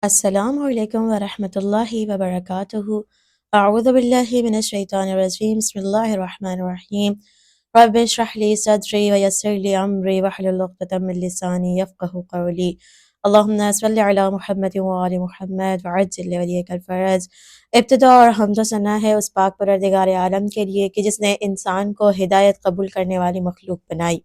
السلام علیکم ورحمۃ اللہ وبرکاتہ۔ اعوذ باللہ من الشیطان الرجیم، بسم اللہ الرحمن الرحیم۔ رب اشرح لی صدری ویسر لی امری واحلل عقدۃ من لسانی یفقہوا قولی۔ اللہم صل علی محمد وآل محمد وعجل ولیک الفرج۔ ابتدا اور حمد و ثنا ہے اس پاک پروردگار عالم کے لیے کہ جس نے انسان کو ہدایت قبول کرنے والی مخلوق بنائی۔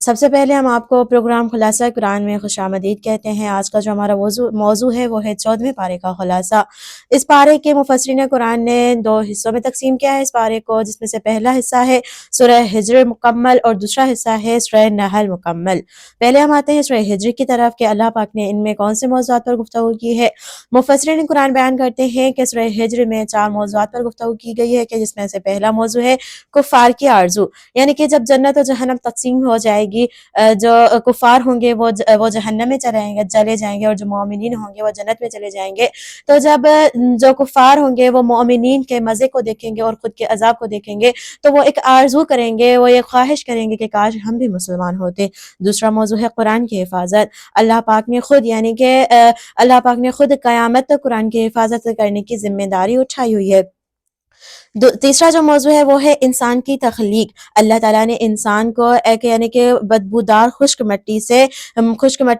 سب سے پہلے ہم آپ کو پروگرام خلاصہ قرآن میں خوش آمدید کہتے ہیں۔ آج کا جو ہمارا موضوع ہے وہ ہے 14ویں پارے کا خلاصہ۔ اس پارے کے مفسرین قرآن نے دو حصوں میں تقسیم کیا ہے اس پارے کو، جس میں سے پہلا حصہ ہے سورہ ہجر مکمل اور دوسرا حصہ ہے سورہ نحل مکمل۔ پہلے ہم آتے ہیں سورہ ہجر کی طرف کہ اللہ پاک نے ان میں کون سے موضوعات پر گفتگو کی ہے۔ مفسرین قرآن بیان کرتے ہیں کہ سورہ ہجر میں 4 موضوعات پر گفتگو کی گئی ہے، کہ جس میں سے پہلا موضوع ہے کفار کی آرزو، یعنی کہ جب جنت و جہنم تقسیم ہو جائے گی، جو کفار ہوں گے وہ جہنم میں چلے جائیں گے اور جو مومنین ہوں گے وہ جنت میں چلے جائیں گے۔ تو جب جو کفار ہوں گے وہ مومنین کے مزے کو دیکھیں گے اور خود کے عذاب کو دیکھیں گے تو وہ ایک آرزو کریں گے، وہ ایک خواہش کریں گے کہ کاش ہم بھی مسلمان ہوتے۔ دوسرا موضوع ہے قرآن کی حفاظت۔ اللہ پاک نے خود قیامت تک قرآن کی حفاظت کرنے کی ذمہ داری اٹھائی ہوئی ہے۔ تیسرا جو موضوع ہے وہ ہے انسان کی تخلیق۔ اللہ تعالیٰ نے انسان کو ایک یعنی کہ بدبودار خشک مٹی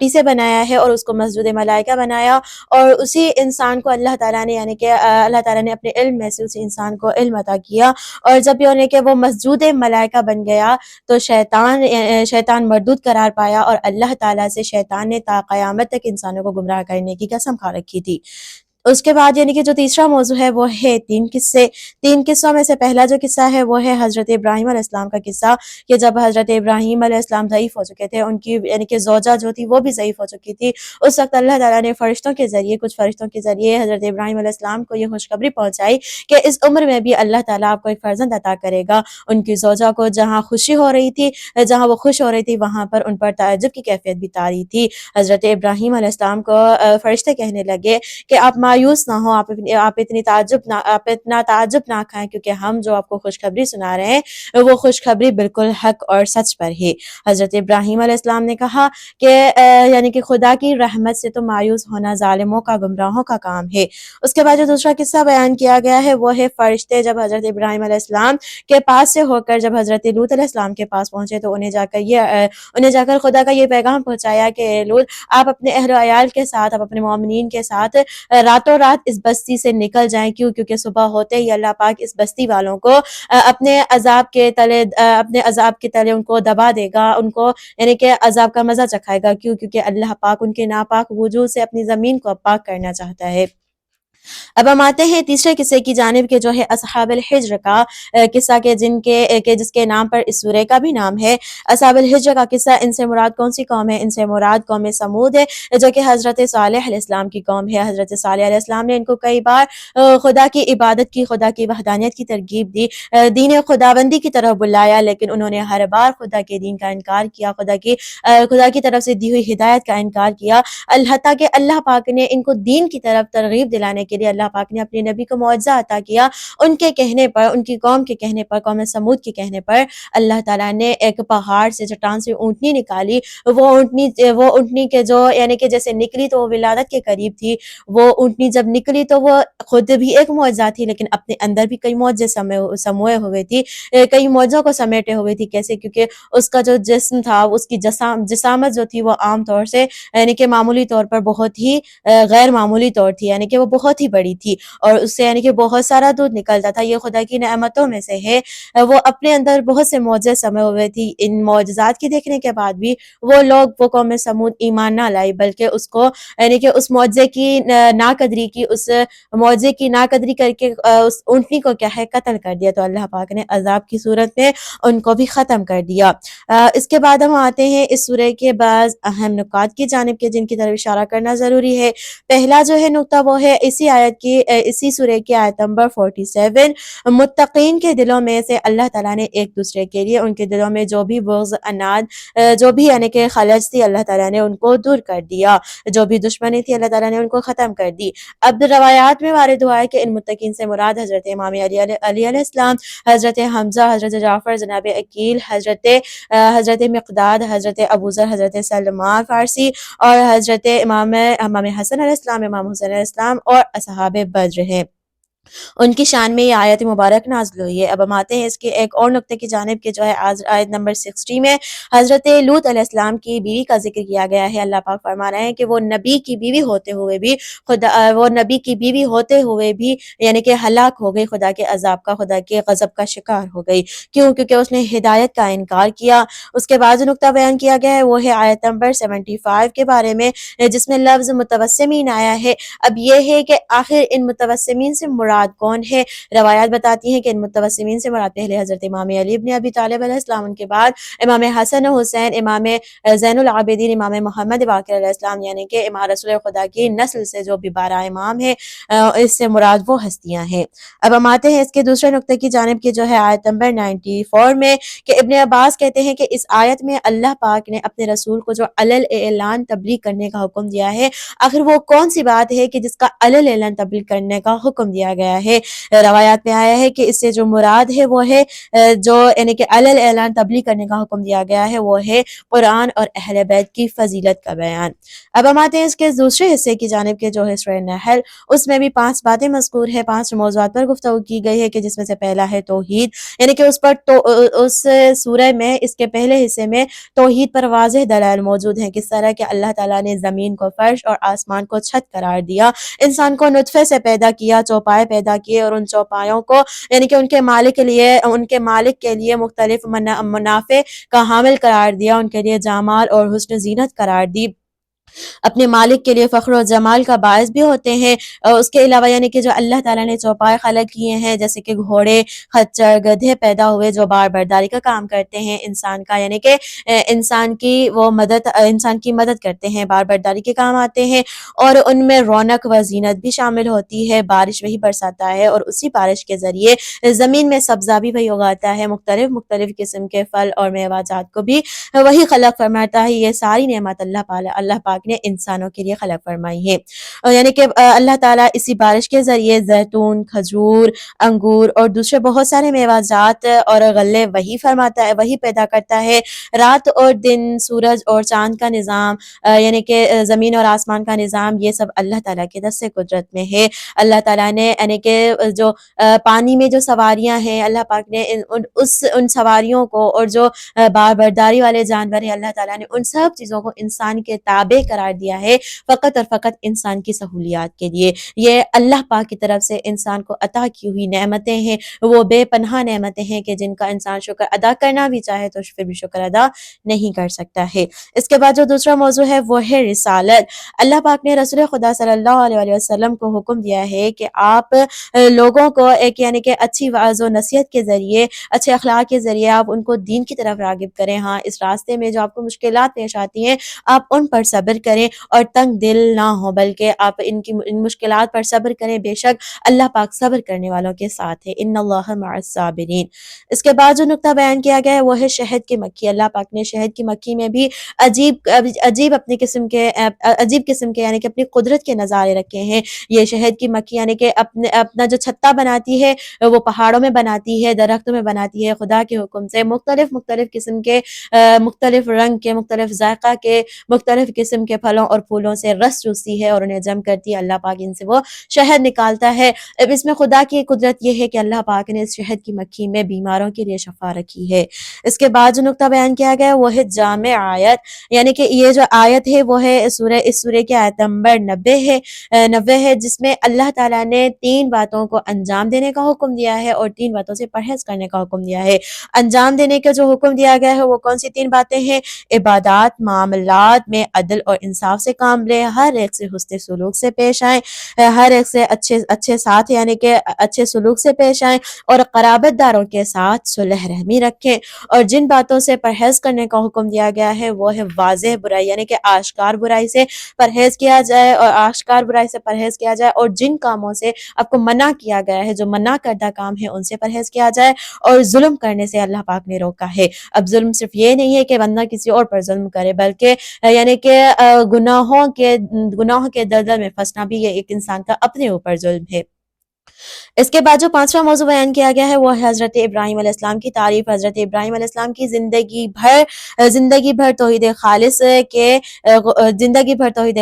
سے بنایا ہے اور اس کو مسجود ملائکہ بنایا، اور اسی انسان کو اللہ تعالیٰ نے اپنے علم میں سے اسی انسان کو علم عطا کیا، اور جب یعنی کہ وہ مسجود ملائکہ بن گیا تو شیطان مردود قرار پایا، اور اللہ تعالیٰ سے شیطان نے تا قیامت تک انسانوں کو گمراہ کرنے کی قسم کھا رکھی تھی۔ اس کے بعد یعنی کہ جو تیسرا موضوع ہے وہ ہے 3 قصے۔ 3 قصوں میں سے پہلا جو قصہ ہے وہ ہے حضرت ابراہیم علیہ السلام کا قصہ، کہ جب حضرت ابراہیم علیہ السلام ضعیف ہو چکے تھے، ان کی یعنی کہ زوجہ جو تھی وہ بھی ضعیف ہو چکی تھی، اس وقت اللہ تعالیٰ نے کچھ فرشتوں کے ذریعے حضرت ابراہیم علیہ السلام کو یہ خوشخبری پہنچائی کہ اس عمر میں بھی اللہ تعالیٰ آپ کو ایک فرزند عطا کرے گا۔ ان کی زوجہ کو جہاں وہ خوش ہو رہی تھی وہاں پر ان پر تعجب کی کیفیت بھی طاری تھی۔ حضرت ابراہیم علیہ السلام کو فرشتے کہنے لگے کہ آپ مایوس نہ ہو، آپ اتنا تعجب نہ کھائیں، کیونکہ ہم جو آپ کو خوشخبری سنا رہے ہیں وہ خوشخبری بالکل حق اور سچ پر ہے۔ حضرت ابراہیم علیہ السلام نے کہا کہ یعنی کہ خدا کی رحمت سے تو مایوس ہونا ظالموں کا، گمراہوں کا کام ہے۔ اس کے بعد جو دوسرا قصہ بیان کیا گیا ہے وہ ہے فرشتے جب حضرت ابراہیم علیہ السلام کے پاس سے ہو کر جب حضرت لوط علیہ السلام کے پاس پہنچے تو انہیں جا کر خدا کا یہ پیغام پہنچایا کہ لوط، آپ اپنے اہل و عیال کے ساتھ، آپ اپنے مومنین کے ساتھ راتوں رات اس بستی سے نکل جائیں، کیونکہ صبح ہوتے ہی اللہ پاک اس بستی والوں کو اپنے عذاب کے تلے ان کو دبا دے گا، ان کو یعنی کہ عذاب کا مزہ چکھائے گا، کیونکہ اللہ پاک ان کے ناپاک وجود سے اپنی زمین کو پاک کرنا چاہتا ہے۔ اب ہم آتے ہیں تیسرے قصے کی جانب کہ جو ہے اصحاب الحجر کا قصہ، جس کے نام پر اس سورہ کا بھی نام ہے۔ اصحاب الحجر کا قصہ، ان سے مراد کون سی قوم ہے؟ ان سے مراد قوم سمود ہے، جو کہ حضرت صالح علیہ السلام کی قوم ہے۔ حضرت صالح علیہ السلام نے ان کو کئی بار خدا کی عبادت کی، خدا کی وحدانیت کی ترغیب دی، دین خداوندی کی طرف بلایا، لیکن انہوں نے ہر بار خدا کے دین کا انکار کیا، خدا کی طرف سے دی ہوئی ہدایت کا انکار کیا۔ حتیٰ کہ اللہ پاک نے ان کو دین کی طرف ترغیب دلانے کے لیے اللہ پاک نے اپنے نبی کو معجزہ عطا کیا۔ ان کے کہنے پر، ان کی قوم کے کہنے پر، قوم سمود کے کہنے پر اللہ تعالیٰ نے ایک پہاڑ سے، چٹان سے اونٹنی نکالی۔ وہ اونٹنی کے جو یعنی کہ جیسے نکلی تو وہ ولادت کے قریب تھی۔ وہ اونٹنی جب نکلی تو وہ خود بھی ایک معجزہ تھی، لیکن اپنے اندر بھی کئی معجزے سموئے ہوئے تھی، کئی معجزوں کو سمیٹے ہوئے تھی۔ کیسے؟ کیونکہ اس کا جو جسم تھا، اس کی جسامت جو تھی وہ عام طور سے یعنی کہ معمولی طور پر بہت ہی غیر معمولی طور تھی، یعنی کہ وہ بہت ہی بڑی تھی اور اس سے یعنی کہ بہت سارا دودھ نکلتا تھا۔ یہ خدا کی نعمتوں میں سے ہے۔ وہ اپنے اندر بہت سے معجزے سمے ہوئے تھی۔ ان معجزات کی دیکھنے کے بعد بھی وہ قوم سمود ایمان نہ لائی، بلکہ اس کو یعنی کہ اس معجزے کی ناقدری کر کے اس اونٹنی کو کیا ہے قتل کر دیا، تو اللہ پاک نے عذاب کی صورت میں ان کو بھی ختم کر دیا۔ اس کے بعد ہم آتے ہیں اس سورہ کے بعض اہم نکات کی جانب کے، جن کی طرف اشارہ کرنا ضروری ہے۔ پہلا جو ہے نقطہ وہ ہے اسی آیت کی اسی سورہ کی آیت نمبر 47، متقین کے دلوں میں سے اللہ تعالیٰ نے ایک دوسرے کے لیے ان کے دلوں میں جو بھی بغض، اناد، جو بھی یعنی کہ خلج تھی، اللہ تعالیٰ نے ان کو دور کر دیا، جو بھی دشمنی تھی اللہ تعالیٰ نے ان کو ختم کر دی۔ اب روایات میں وارد ہوا ہے کہ ان متقین سے مراد حضرت امام علیہ السلام، حضرت حمزہ، حضرت جعفر، جناب عقیل، حضرت مقداد، حضرت ابوذر، حضرت سلمان فارسی اور حضرت امام حسن علیہ السلام، امام حسین علیہ السلام اور اصحاب بدر ہیں۔ ان کی شان میں یہ آیت مبارک نازل ہوئی ہے۔ اب ہم آتے ہیں اس کے ایک اور نقطے کی جانب کہ جو ہے آیت نمبر 60 میں حضرت لوط علیہ السلام کی بیوی کا ذکر کیا گیا ہے۔ اللہ پاک فرما رہے ہیں کہ وہ نبی کی بیوی ہوتے ہوئے بھی یعنی کہ ہلاک ہو گئی، خدا کے عذاب کا، خدا کے غضب کا شکار ہو گئی۔ کیوں؟ کیونکہ اس نے ہدایت کا انکار کیا۔ اس کے بعد جو نقطہ بیان کیا گیا ہے وہ ہے آیت نمبر 75 کے بارے میں، جس میں لفظ متوسمین آیا ہے۔ اب یہ ہے کہ آخر ان متوسمین سے مراد کون ہے؟ روایات بتاتی ہیں کہ ان متوسمین سے مراد پہلے حضرت امام علی ابن ابی طالب علیہ السلام، ان کے بعد امام حسن حسین، امام زین العابدین، امام محمد باقر علیہ السلام، یعنی کہ امام رسول خدا کی نسل سے جو بھی 12 امام ہیں، اس سے مراد وہ ہستیاں ہیں۔ اب ہم آتے ہیں اس کے دوسرے نقطے کی جانب کہ جو ہے آیت نمبر 94 میں، کہ ابن عباس کہتے ہیں کہ اس آیت میں اللہ پاک نے اپنے رسول کو جو علل اعلان تبلیغ کرنے کا حکم دیا ہے، آخر وہ کون سی بات ہے کہ جس کا علل اعلان تبلیغ کرنے کا حکم دیا گیا ہے؟ روایات میں آیا ہے کہ اس سے جو مراد ہے وہ ہے جو یعنی کہ علل اعلان تبلیغ کرنے کا حکم دیا گیا ہے وہ ہے قرآن اور اہل بیت کی فضیلت کا بیان۔ اب ہم آتے ہیں اس کے دوسرے حصے کی جانب کے جو ہے سورہ نحل، اس میں بھی 5 باتیں مذکور ہے، 5 موضوعات پر گفتگو کی گئی ہے کہ جس میں سے پہلا ہے توحید، یعنی کہ اس سورہ میں اس کے پہلے حصے میں توحید پر واضح دلائل موجود ہیں، کس طرح کہ اللہ تعالیٰ نے زمین کو فرش اور آسمان کو چھت قرار دیا، انسان کو نطفے سے پیدا کیا، چوپائے پیدا کیے اور ان چوپایوں کو یعنی کہ ان کے مالک کے لیے مختلف منافع کا حامل قرار دیا، ان کے لیے جمال اور حسن زینت قرار دی، اپنے مالک کے لیے فخر و جمال کا باعث بھی ہوتے ہیں۔ اور اس کے علاوہ یعنی کہ جو اللہ تعالیٰ نے چوپائے خلق کیے ہیں، جیسے کہ گھوڑے، خچر، گدھے پیدا ہوئے جو بار برداری کا کام کرتے ہیں، انسان کا یعنی کہ انسان کی مدد کرتے ہیں، بار برداری کے کام آتے ہیں، اور ان میں رونق و زینت بھی شامل ہوتی ہے، بارش وہی برساتا ہے اور اسی بارش کے ذریعے زمین میں سبزہ بھی وہی اگاتا ہے، مختلف قسم کے پھل اور میوہ جات کو بھی وہی خلق فرماتا ہے۔ یہ ساری نعمت اللہ پاک نے انسانوں کے لیے خلق فرمائی ہے، یعنی کہ اللہ تعالیٰ اسی بارش کے ذریعے زیتون، کھجور، انگور اور دوسرے بہت سارے میوہ جات اور غلے وہی فرماتا ہے، وہی پیدا کرتا ہے۔ رات اور دن، سورج اور چاند کا نظام، یعنی کہ زمین اور آسمان کا نظام، یہ سب اللہ تعالیٰ کے دست قدرت میں ہے۔ اللہ تعالیٰ نے یعنی کہ جو پانی میں جو سواریاں ہیں، اللہ پاک نے ان سواریوں کو اور جو بار برداری والے جانور ہیں، اللہ تعالیٰ نے ان سب چیزوں کو انسان کے تابع قرار دیا ہے، فقط اور فقط انسان کی سہولیات کے لیے۔ یہ اللہ پاک کی طرف سے انسان کو عطا کی ہوئی نعمتیں ہیں، وہ بے پناہ نعمتیں ہیں کہ جن کا انسان شکر ادا کرنا بھی چاہے تو پھر بھی شکر ادا نہیں کر سکتا ہے۔ اس کے بعد جو دوسرا موضوع ہے وہ ہے رسالت۔ اللہ پاک نے رسول خدا صلی اللہ علیہ وسلم کو حکم دیا ہے کہ آپ لوگوں کو ایک یعنی کہ اچھی واعظ و نصیحت کے ذریعے، اچھے اخلاق کے ذریعے آپ ان کو دین کی طرف راغب کریں۔ ہاں، اس راستے میں جو آپ کو مشکلات پیش آتی ہیں آپ ان پر صبر کریں اور تنگ دل نہ ہو، بلکہ آپ ان مشکلات پر صبر کریں، بے شک اللہ پاک صبر کرنے والوں کے ساتھ ہے، ان اللہ مع الصابرین۔ اس کے بعد جو نقطہ بیان کیا گیا ہے وہ ہے شہد کی مکھی۔ اللہ پاک نے شہد کی مکھی میں بھی عجیب قسم کے یعنی کہ اپنی قدرت کے نظارے رکھے ہیں۔ یہ شہد کی مکھی یعنی کہ اپنا جو چھتا بناتی ہے وہ پہاڑوں میں بناتی ہے، درختوں میں بناتی ہے، خدا کے حکم سے مختلف قسم کے مختلف رنگ کے، مختلف ذائقہ کے، مختلف قسم کے پھلوں اور پھولوں سے رس چوستی ہے اور انہیں جم کرتی ہے، اللہ پاک ان سے وہ شہد نکالتا ہے۔ اب اس میں خدا کی قدرت یہ ہے کہ اللہ پاک نے اس شہد کی مکھی میں بیماروں کے لیے شفا رکھی ہے۔ اس کے بعد جو نقطہ بیان کیا گیا وہ ہے جامع آیت، یعنی کہ یہ جو آیت ہے وہ ہے اس سورہ کی آیت نمبر 90 ہے، جس میں اللہ تعالیٰ نے 3 باتوں کو انجام دینے کا حکم دیا ہے اور 3 باتوں سے پرہیز کرنے کا حکم دیا ہے۔ انجام دینے کا جو حکم دیا گیا ہے وہ کون سی 3 باتیں ہیں؟ عبادات، معاملات میں عدل اور انصاف سے کام لیں، ہر ایک سے حسن سلوک سے پیش آئیں، ہر ایک سے اچھے ساتھ یعنی کہ اچھے سلوک سے پیش آئیں، اور قرابت داروں کے ساتھ صلح رحمی رکھیں، اور جن باتوں سے پرہیز کرنے کا حکم دیا گیا ہے وہ ہے واضح برائی یعنی کہ آشکار برائی سے پرہیز کیا جائے، اور آشکار برائی سے پرہیز کیا جائے، اور جن کاموں سے آپ کو منع کیا گیا ہے، جو منع کردہ کام ہے، ان سے پرہیز کیا جائے، اور ظلم کرنے سے اللہ پاک نے روکا ہے۔ اب ظلم صرف یہ نہیں ہے کہ بندہ کسی اور پر ظلم کرے، بلکہ یعنی کہ گناہوں کے دلدل میں پھنسنا بھی یہ ایک انسان کا اپنے اوپر ظلم ہے۔ اس کے بعد جو پانچواں موضوع بیان کیا گیا ہے وہ ہے حضرت ابراہیم علیہ السلام کی تعریف۔ حضرت ابراہیم علیہ السلام کی زندگی بھر توحید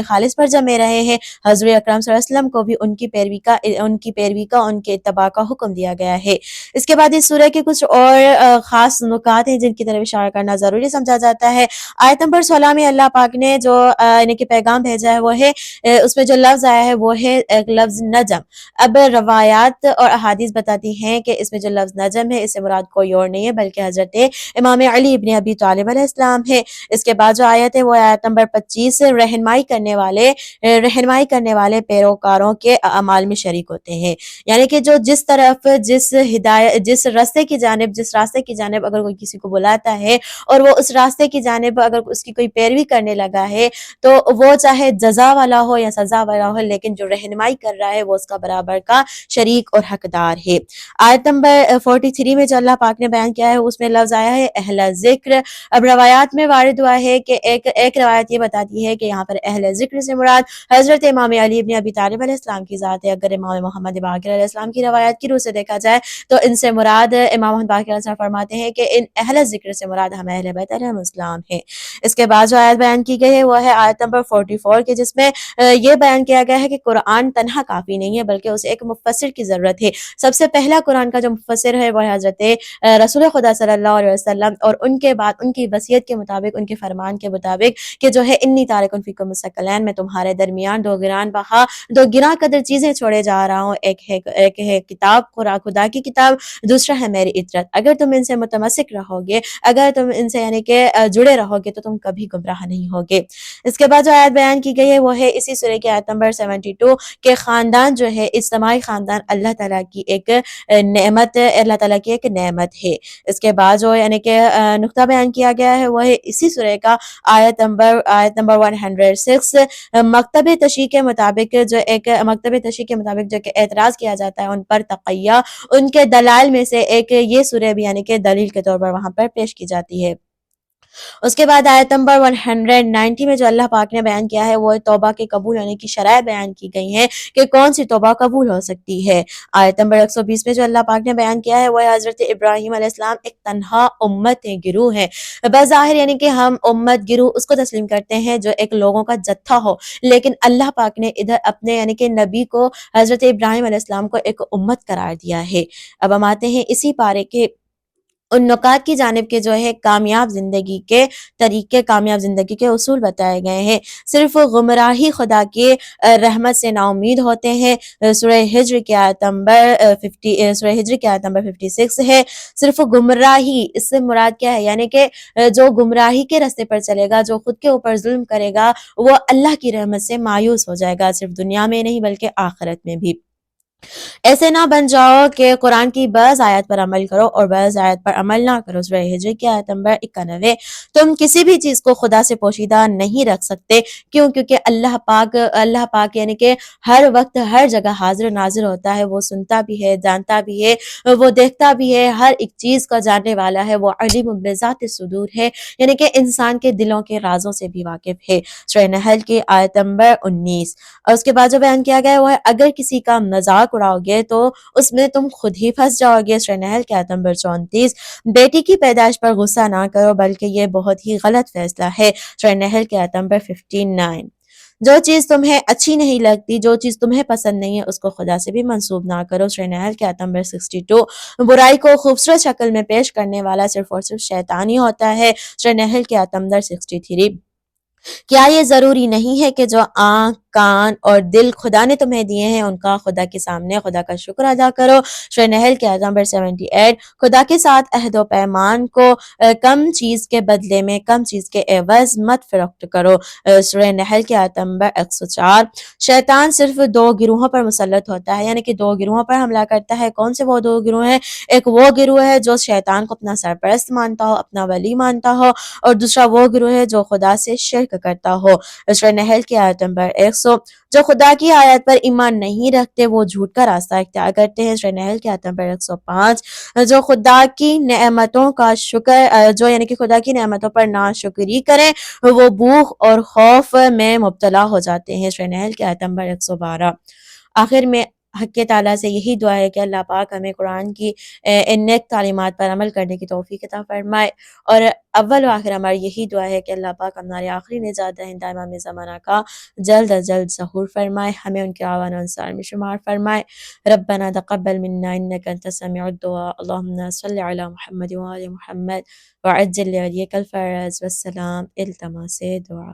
خالص پر جمے رہے ہیں۔ حضور اکرم صلی اللہ علیہ وسلم کو بھی ان کی پیروی کا ان کے اتباع کا حکم دیا گیا ہے۔ اس کے بعد اس سورہ کے کچھ اور خاص نکات ہیں جن کی طرف اشارہ کرنا ضروری سمجھا جاتا ہے۔ آیت نمبر 16 میں اللہ پاک نے جو یعنی کہ پیغام بھیجا ہے وہ ہے، اس میں جو لفظ آیا ہے وہ ہے ایک لفظ نجم۔ اب روایات اور احادیث بتاتی ہیں کہ اس میں جو لفظ نجم ہے اس سے مراد کوئی اور نہیں ہے بلکہ حضرت امام علی ابن ابی طالب علیہ السلام ہے۔ اس کے بعد جو آیت ہے وہ آیت نمبر 25 رہنمائی کرنے والے پیروکاروں کے اعمال میں شریک ہوتے ہیں، یعنی کہ جو جس راستے کی جانب اگر کوئی کسی کو بلاتا ہے اور وہ اس راستے کی جانب اگر اس کی کوئی پیروی کرنے لگا ہے تو وہ چاہے جزا والا ہو یا سزا والا ہو، لیکن جو رہنمائی کر رہا ہے وہ اس کا برابر کا شریک اور حقدار ہے۔ آیت نمبر 43 میں جو اللہ پاک نے بیان کیا ہے اس میں لفظ آیا ہے اہل ذکر۔ اب روایات میں وارد ہوا ہے کہ ایک روایت یہ بتاتی ہے کہ یہاں پر اہل ذکر سے مراد حضرت امام علی ابن ابی طالب علیہ السلام کی ذات ہے۔ اگر امام محمد باقر علیہ السلام کی روایت کی روح سے دیکھا جائے تو ان سے مراد امام محمد باقر علیہ السلام فرماتے ہیں کہ ان اہل ذکر سے مراد ہم اہل بیت علیہ السلام ہیں۔ اس کے بعد جو آیت بیان کی گئی ہے وہ ہے آیت نمبر 44 کے، جس میں یہ بیان کیا گیا ہے کہ قرآن تنہا کافی نہیں ہے بلکہ اسے ایک مفسر کی ضرورت ہے۔ سب سے پہلا قرآن کا جو مفسر ہے وہ ہے حضرت رسول خدا صلی اللہ علیہ وسلم، اور ان کے بعد ان کی وصیت کے مطابق، ان کے فرمان کے مطابق کہ جو ہے انی تارکن فیکم الثقلین، میں تمہارے درمیان دو گراں قدر چیزیں چھوڑے جا رہا ہوں، ایک ہے کتاب خدا کی کتاب، دوسرا ہے میری اطرت۔ اگر تم ان سے متمسک رہو گے، اگر تم ان سے یعنی کہ جڑے رہو گے تو تم کبھی گمراہ نہیں ہوگے۔ اس کے بعد جو آیت بیان کی گئی ہے وہ ہے اسی سورہ کی آیت نمبر 72 کہ خاندان جو ہے اجتماعی خاندان اللہ تعالیٰ کی ایک نعمت ہے۔ اس کے بعد جو یعنی کہ نقطہ بیان کیا گیا ہے وہ ہے اسی سورہ کا آیت نمبر 106 مکتب تشیع کے مطابق جو کہ اعتراض کیا جاتا ہے ان پر تقیہ، ان کے دلائل میں سے ایک یہ سورہ بھی یعنی کہ دلیل کے طور پر وہاں پر پیش کی جاتی ہے۔ اس کے بعد آیت نمبر 190 میں جو اللہ پاک نے بیان کیا ہے وہ توبہ کے قبول ہونے کی شرائط بیان کی گئی ہیں کہ کون سی توبہ قبول ہو سکتی ہے۔ آیت نمبر 120 میں جو اللہ پاک نے بیان کیا ہے وہ حضرت ابراہیم علیہ السلام ایک تنہا امت گروہ ہے۔ بظاہر یعنی کہ ہم امت گروہ اس کو تسلیم کرتے ہیں جو ایک لوگوں کا جتھا ہو، لیکن اللہ پاک نے ادھر اپنے یعنی کہ نبی کو حضرت ابراہیم علیہ السلام کو ایک امت قرار دیا ہے۔ اب ہم آتے ہیں اسی پارے کے ان نکات کی جانب کے جو ہے کامیاب زندگی کے طریقے، کامیاب زندگی کے اصول بتائے گئے ہیں۔ صرف گمراہی خدا کی رحمت سے نا امید ہوتے ہیں۔ سورہ ہجر کی آیت نمبر 56 ہے۔ صرف گمراہی، اس سے مراد کیا ہے؟ یعنی کہ جو گمراہی کے راستے پر چلے گا، جو خود کے اوپر ظلم کرے گا، وہ اللہ کی رحمت سے مایوس ہو جائے گا، صرف دنیا میں نہیں بلکہ آخرت میں بھی۔ ایسے نہ بن جاؤ کہ قرآن کی بعض آیت پر عمل کرو اور بعض آیت پر عمل نہ کرو۔ سورہ ہجر کی آیت نمبر 91 تم کسی بھی چیز کو خدا سے پوشیدہ نہیں رکھ سکتے، کیونکہ اللہ پاک یعنی کہ ہر وقت ہر جگہ حاضر ناظر ہوتا ہے، وہ سنتا بھی ہے، جانتا بھی ہے، وہ دیکھتا بھی ہے، ہر ایک چیز کا جاننے والا ہے، وہ علیم بذات الصدور ہے، یعنی کہ انسان کے دلوں کے رازوں سے بھی واقف ہے۔ سورہ نحل کی آیت نمبر 19۔ اور اس کے بعد جو بیان کیا گیا ہے وہ ہے اگر کسی کا مذاق اڑاؤ گے تو اس میں تم خود ہی پھنس جاؤ گے۔ سورہ نحل کی آیت نمبر 34۔ بیٹی کی پیدائش پر غصہ نہ کرو بلکہ یہ بہت ہی غلط فیصلہ ہے۔ سورہ نحل کی آیت نمبر 59۔ جو چیز تمہیں اچھی نہیں لگتی، جو چیز تمہیں پسند نہیں ہے، اس کو خدا سے بھی منسوب نہ کرو۔ سورہ نحل کی آیت نمبر 62۔ برائی کو خوبصورت شکل میں پیش کرنے والا صرف اور صرف شیطان ہی ہوتا ہے۔ سورہ نحل کی آیت نمبر 63۔ کیا یہ ضروری نہیں ہے کہ جو آنکھ، کان اور دل خدا نے تمہیں دیے ہیں ان کا خدا کے سامنے خدا کا شکر ادا کرو؟ سورہ نحل کے آیت نمبر 78۔ خدا کے ساتھ عہد و پیمان کو کم چیز کے بدلے میں کم چیز کے عوض مت فروخت کرو۔ سورہ نحل کے آیت نمبر 104۔ شیطان صرف دو گروہوں پر مسلط ہوتا ہے، یعنی کہ دو گروہوں پر حملہ کرتا ہے۔ کون سے وہ دو گروہ ہیں؟ ایک وہ گروہ ہے جو شیطان کو اپنا سرپرست مانتا ہو، اپنا ولی مانتا ہو، اور دوسرا وہ گروہ ہے جو خدا سے شرک کرتا ہو۔ سورہ نحل کی آیت نمبر 100۔ جو خدا کی آیت پر ایمان نہیں رکھتے وہ جھوٹ کا راستہ اختیار کرتے ہیں۔ سورہ نحل کی آیت نمبر 105۔ جو خدا کی نعمتوں کا شکر جو یعنی کہ خدا کی نعمتوں پر ناشکری کریں وہ بھوک اور خوف میں مبتلا ہو جاتے ہیں۔ سورہ نحل کی آیت نمبر 112۔ آخر میں حق تعالیٰ سے یہی دعا ہے کہ اللہ پاک ہمیں قرآن کی ان نیک تعلیمات پر عمل کرنے کی توفیق عطا فرمائے، اور اول و آخر ہماری یہی دعا ہے کہ اللہ پاک ہمارے آخری نجات دہندہ امام زمانہ کا جلد از جلد ظہور فرمائے، ہمیں ان کے آوان انصار میں شمار فرمائے۔ ربنا تقبل منا انك انت السميع الدعاء اللهم صل على محمد وآل محمد وعجل لوليك الفرج والسلام۔ التماس دعا۔